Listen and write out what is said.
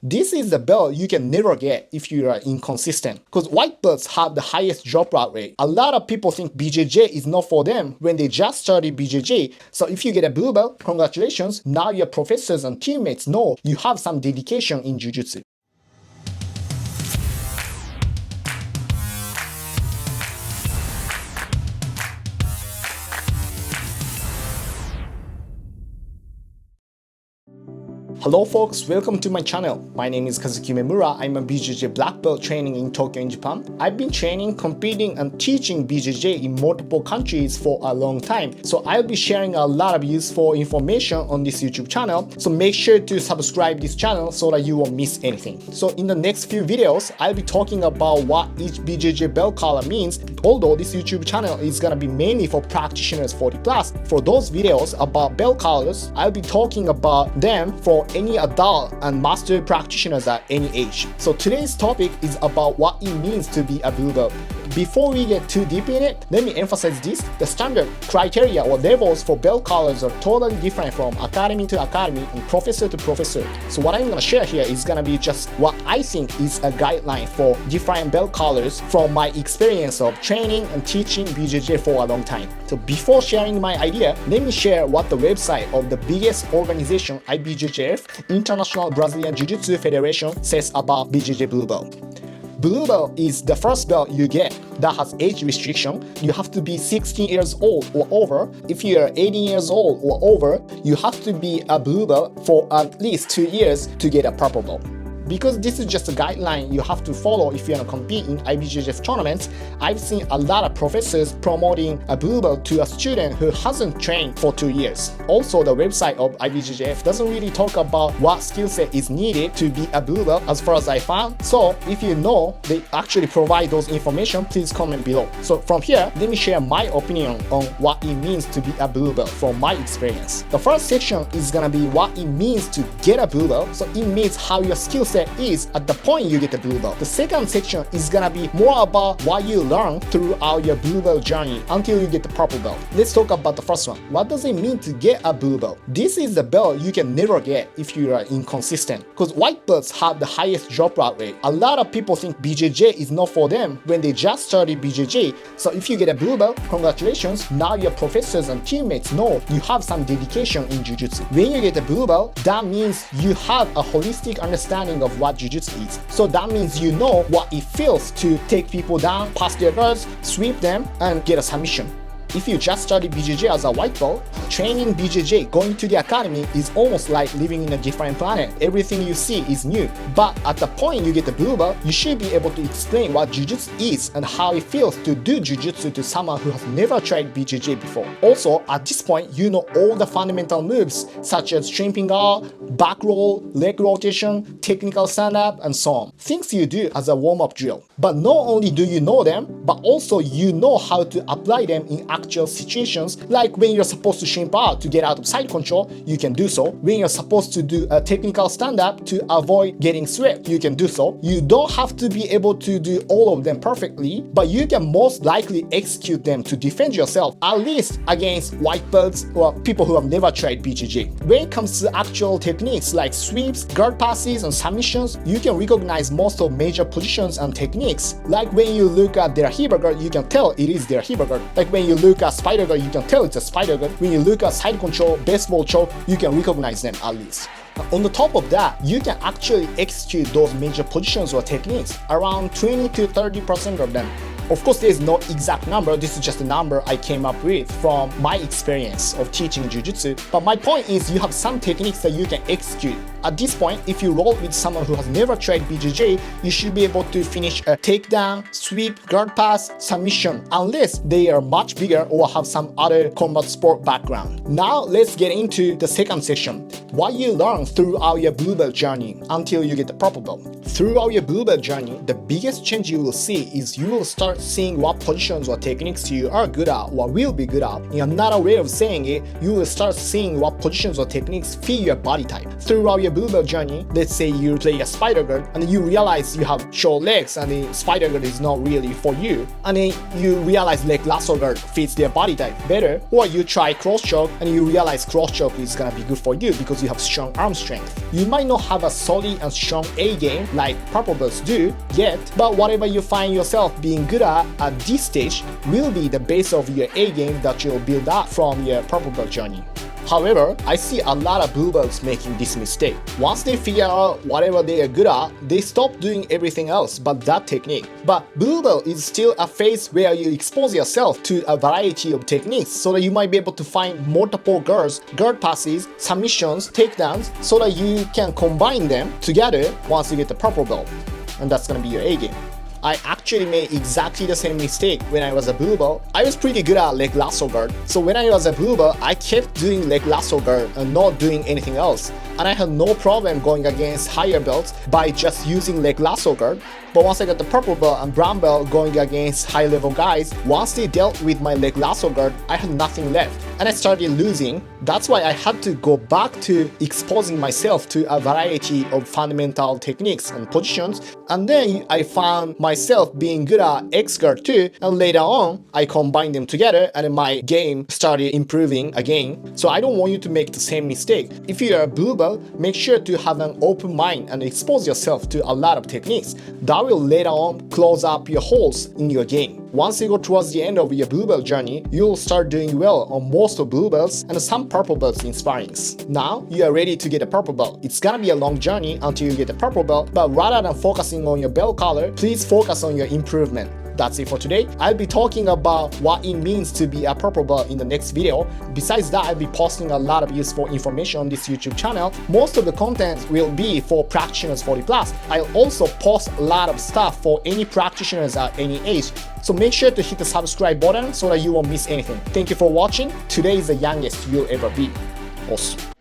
This is the belt you can never get if you are inconsistent, because white belts have the highest dropout rate. A lot of people think BJJ is not for them when they just started BJJ. So if you get a blue belt, congratulations, now your professors and teammates know you have some dedication in Jiu-Jitsu. Hello folks, welcome to my channel. My name is Kazuki Umemura. I'm a BJJ black belt training in Tokyo in Japan. I've been training, competing and teaching BJJ in multiple countries for a long time. So I'll be sharing a lot of useful information on this YouTube channel. So make sure to subscribe this channel so that you won't miss anything. So in the next few videos, I'll be talking about what each BJJ belt color means. Although this YouTube channel is gonna be mainly for practitioners 40+, for those videos about belt colors, I'll be talking about them for any adult and master practitioners at any age. So today's topic is about what it means to be a blue belt. Before we get too deep in it, let me emphasize this. The standard criteria or levels for belt colors are totally different from academy to academy and professor to professor. So what I'm going to share here is going to be just what I think is a guideline for different belt colors from my experience of training and teaching BJJ for a long time. So before sharing my idea, let me share what the website of the biggest organization, IBJJF, International Brazilian Jiu-Jitsu Federation, says about BJJ blue belt. Blue belt is the first belt you get that has age restriction. You have to be 16 years old or over. If you are 18 years old or over, you have to be a blue belt for at least 2 years to get a purple belt. Because this is just a guideline you have to follow if you want to compete in IBJJF tournaments, I've seen a lot of professors promoting a blue belt to a student who hasn't trained for 2 years. Also, the website of IBJJF doesn't really talk about what skill set is needed to be a blue belt as far as I found. So if you know they actually provide those information, please comment below. So from here, let me share my opinion on what it means to be a blue belt from my experience. The first section is gonna be what it means to get a blue belt. So it means how your skill set is at the point you get the blue belt. The second section is gonna be more about what you learn throughout your blue belt journey until you get the purple belt. Let's talk about the first one. What does it mean to get a blue belt? This is the belt you can never get if you are inconsistent, because white belts have the highest dropout rate. A lot of people think BJJ is not for them when they just started BJJ. So if you get a blue belt, congratulations, now your professors and teammates know you have some dedication in Jiu-Jitsu. When you get the blue belt, that means you have a holistic understanding of what Jiu-Jitsu is. So that means you know what it feels to take people down, pass their guards, sweep them, and get a submission. If you just started BJJ as a white belt, training BJJ, going to the academy is almost like living in a different planet. Everything you see is new. But at the point you get the blue belt, you should be able to explain what Jiu-Jitsu is and how it feels to do Jiu-Jitsu to someone who has never tried BJJ before. Also, at this point, you know all the fundamental moves such as shrimping out, back roll, leg rotation, technical stand-up, and so on. Things you do as a warm-up drill. But not only do you know them, but also you know how to apply them in actual situations, like when you're supposed to shrimp out to get out of side control, you can do so. When you're supposed to do a technical stand-up to avoid getting swept, you can do so. You don't have to be able to do all of them perfectly, but you can most likely execute them to defend yourself, at least against white belts or people who have never tried BJJ. When it comes to actual techniques like sweeps, guard passes, and submissions, you can recognize most of major positions and techniques. Like when you look at their hip guard, you can tell it is their hip guard. Like when you look at spider guard, you can tell it's a spider guard. When you look at side control, baseball choke, you can recognize them at least. On the top of that, you can actually execute those major positions or techniques, around 20 to 30% of them. Of course, there's no exact number. This is just a number I came up with from my experience of teaching Jiu-Jitsu. But my point is you have some techniques that you can execute. At this point, if you roll with someone who has never tried BJJ, you should be able to finish a takedown, sweep, guard pass, submission, unless they are much bigger or have some other combat sport background. Now, let's get into the second section. What you learn throughout your blue belt journey until you get the purple belt. Throughout your blue belt journey, the biggest change you will see is you will start seeing what positions or techniques you are good at or will be good at. In another way of saying it, you will start seeing what positions or techniques fit your body type. Throughout your blue belt journey, let's say you play a spider guard and you realize you have short legs and the spider guard is not really for you, and then you realize leg lasso guard fits their body type better, or you try cross choke and you realize cross choke is gonna be good for you because because you have strong arm strength. You might not have a solid and strong A game like purple belts do yet, but whatever you find yourself being good at this stage will be the base of your A game that you'll build up from your purple belt journey. However, I see a lot of blue belts making this mistake. Once they figure out whatever they are good at, they stop doing everything else but that technique. But blue belt is still a phase where you expose yourself to a variety of techniques so that you might be able to find multiple guard passes, submissions, takedowns, so that you can combine them together once you get the purple belt. And that's gonna be your A game. I actually made exactly the same mistake when I was a blue belt. I was pretty good at leg lasso guard, so when I was a blue belt, I kept doing leg lasso guard and not doing anything else. And I had no problem going against higher belts by just using leg lasso guard. But once I got the purple belt and brown belt going against high level guys, once they dealt with my leg lasso guard, I had nothing left and I started losing. That's why I had to go back to exposing myself to a variety of fundamental techniques and positions, and then I found myself being good at X guard too, and later on I combined them together and my game started improving again. So I don't want you to make the same mistake. If you are a blue belt, make sure to have an open mind and expose yourself to a lot of techniques. That will later on close up your holes in your game. Once you go towards the end of your blue belt journey, you'll start doing well on most of blue belts and some purple belts in sparrings. Now you are ready to get a purple belt. It's gonna be a long journey until you get a purple belt, but rather than focusing on your belt color, please focus on your improvement. That's it for today. I'll be talking about what it means to be a purple belt in the next video. Besides that, I'll be posting a lot of useful information on this YouTube channel. Most of the content will be for practitioners 40+. I'll also post a lot of stuff for any practitioners at any age. So make sure to hit the subscribe button so that you won't miss anything. Thank you for watching. Today is the youngest you'll ever be. Awesome.